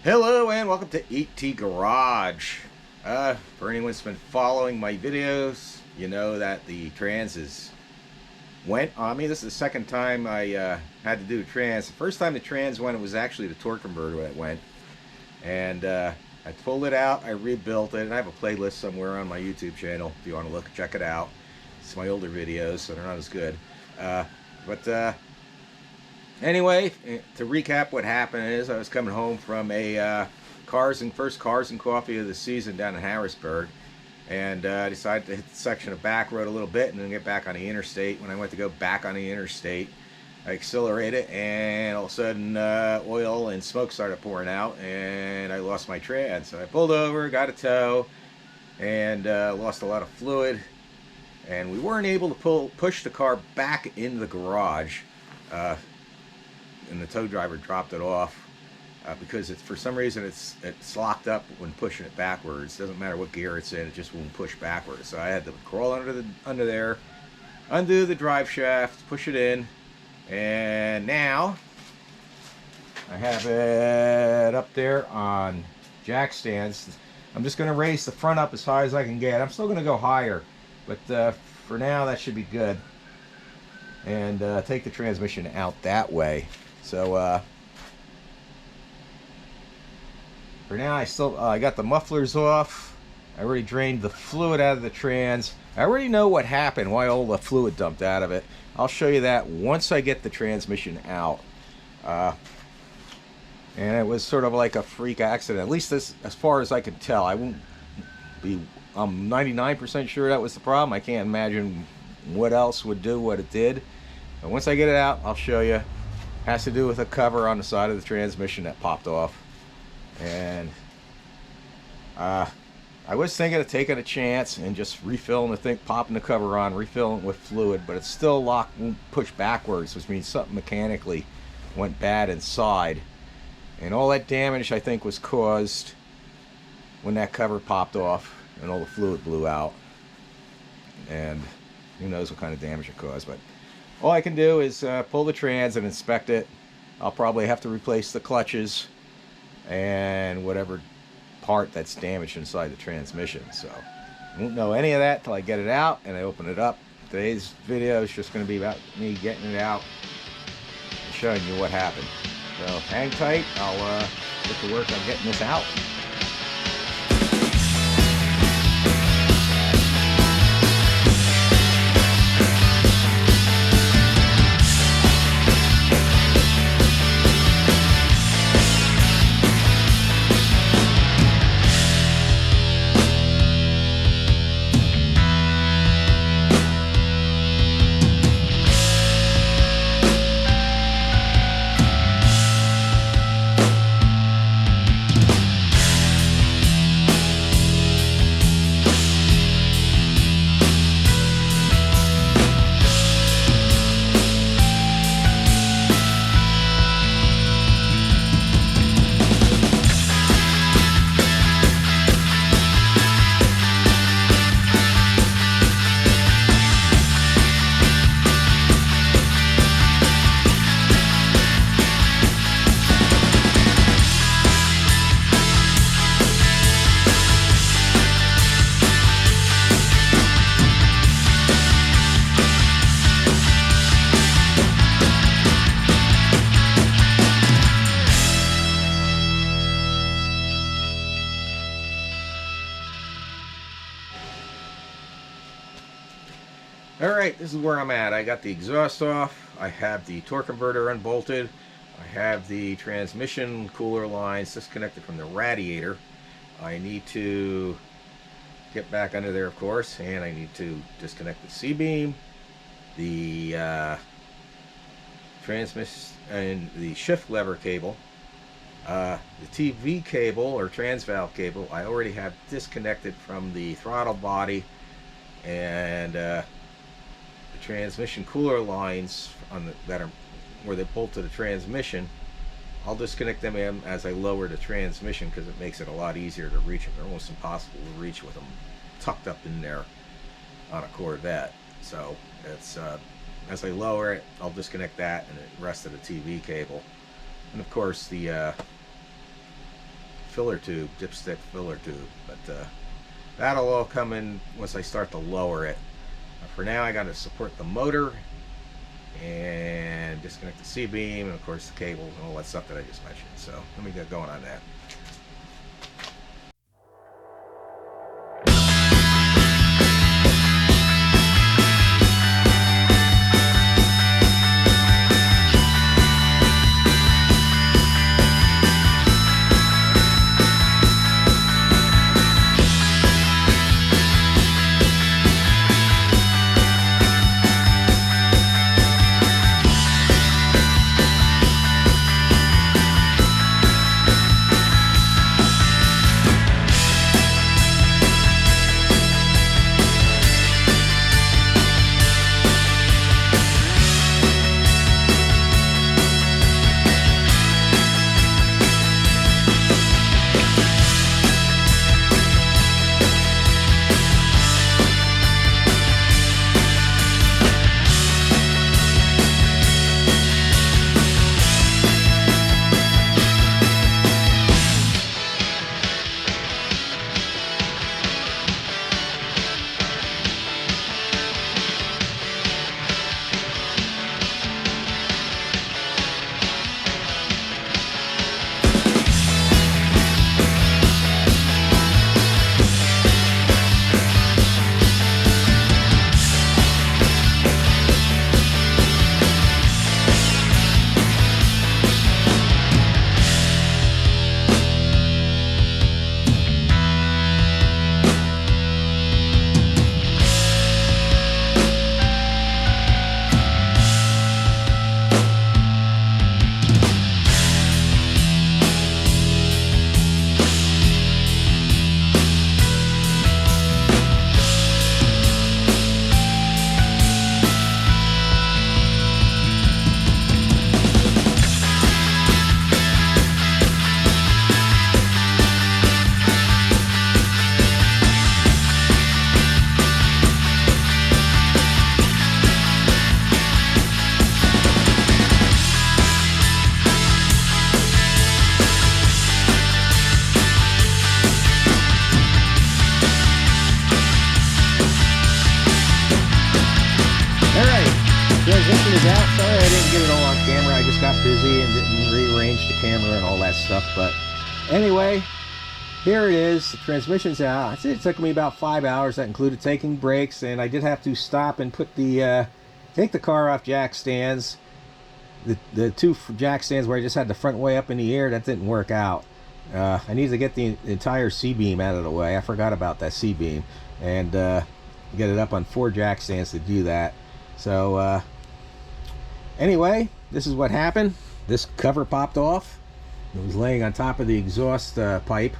Hello and welcome to ET Garage. For anyone that's been following my videos, you know that the transes went on me. This is the second time I had to do trans. The first time the trans went, it was actually the torque converter that went. And I pulled it out, I rebuilt it, and I have a playlist somewhere on my YouTube channel if you want to look, check it out. It's my older videos, so they're not as good. Anyway, to recap what happened is I was coming home from a first Cars and Coffee of the season down in Harrisburg, and I decided to hit the section of back road a little bit and then get back on the interstate. When I went to go back on the interstate, I accelerated, and all of a sudden oil and smoke started pouring out, and I lost my trans. So I pulled over, got a tow, and lost a lot of fluid, and we weren't able to push the car back into the garage. And the tow driver dropped it off because for some reason it's locked up when pushing it backwards. Doesn't matter what gear it's in, it just won't push backwards. So I had to crawl under there, undo the drive shaft, push it in, and now I have it up there on jack stands. I'm just going to raise the front up as high as I can get. I'm still going to go higher, but for now that should be good. And take the transmission out that way. So for now, I got the mufflers off. I already drained the fluid out of the trans. I already know what happened, why all the fluid dumped out of it. I'll show you that once I get the transmission out. And it was sort of like a freak accident, at least as far as I can tell. I'm 99% sure that was the problem. I can't imagine what else would do what it did. But once I get it out, I'll show you. Has to do with a cover on the side of the transmission that popped off. And I was thinking of taking a chance and just refilling the thing, popping the cover on, refilling it with fluid, but it's still locked, won't push backwards, which means something mechanically went bad inside. And all that damage, I think, was caused when that cover popped off and all the fluid blew out. And who knows what kind of damage it caused, but all I can do is pull the trans and inspect it. I'll probably have to replace the clutches and whatever part that's damaged inside the transmission. So I won't know any of that till I get it out and I open it up. Today's video is just going to be about me getting it out and showing you what happened. So hang tight. I'll get to work on getting this out. Alright, this is where I'm at. I got the exhaust off, I have the torque converter unbolted, I have the transmission cooler lines disconnected from the radiator. I need to get back under there, of course, and I need to disconnect the C-beam, the transmission and the shift lever cable, the TV cable or trans valve cable I already have disconnected from the throttle body, and the transmission cooler lines that are where they bolt to the transmission. I'll disconnect them as I lower the transmission because it makes it a lot easier to reach them. They're almost impossible to reach with them tucked up in there on a Corvette. So it's as I lower it, I'll disconnect that and the rest of the TV cable, and of course the filler tube, dipstick filler tube. But that'll all come in once I start to lower it. For now, I got to support the motor and disconnect the C-beam and of course the cables and all that stuff that I just mentioned. So let me get going on that. Transition is out. Sorry I didn't get it all on camera. I just got busy and didn't rearrange the camera and all that stuff. But anyway, here it is. The transmission's out. It took me about 5 hours. That included taking breaks, and I did have to stop and put the take the car off jack stands. The two jack stands where I just had the front way up in the air, that didn't work out. I needed to get the entire C-beam out of the way. I forgot about that C-beam, and get it up on 4 jack stands to do that. So anyway, this is what happened. This cover popped off. It was laying on top of the exhaust pipe,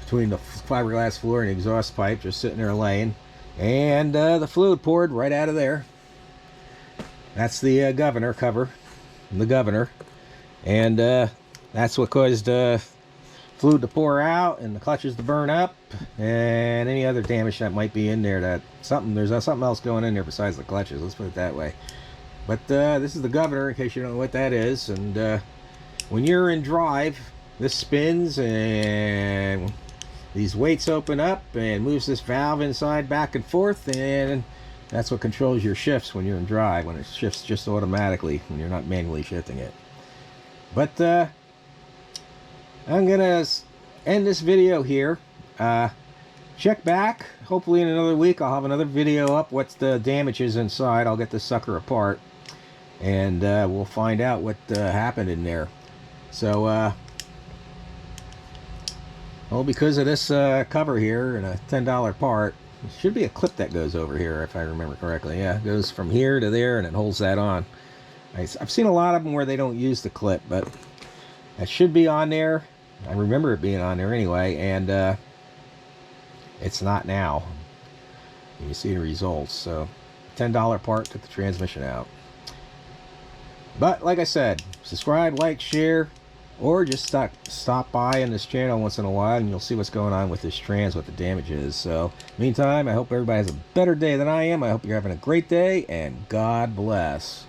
between the fiberglass floor and the exhaust pipe, just sitting there laying, and the fluid poured right out of there. That's the governor cover, the governor, and that's what caused fluid to pour out and the clutches to burn up and any other damage that might be in there. There's something else going in there besides the clutches, let's put it that way. But this is the governor, in case you don't know what that is. And when you're in drive, this spins and these weights open up and moves this valve inside back and forth, and that's what controls your shifts when you're in drive, when it shifts just automatically when you're not manually shifting it. But I'm gonna end this video here. Check back. Hopefully in another week I'll have another video up what's the damages inside. I'll get this sucker apart, and we'll find out what happened in there. So well, because of this cover here and a $10 part, there should be a clip that goes over here if I remember correctly. Yeah, it goes from here to there and it holds that on. I've seen a lot of them where they don't use the clip, but that should be on there. I remember it being on there anyway, and it's not now. You see the results. So $10 part took the transmission out. But like I said, subscribe, like, share, or just stop by on this channel once in a while and you'll see what's going on with this trans, what the damage is. So meantime, I hope everybody has a better day than I am. I hope you're having a great day, and God bless.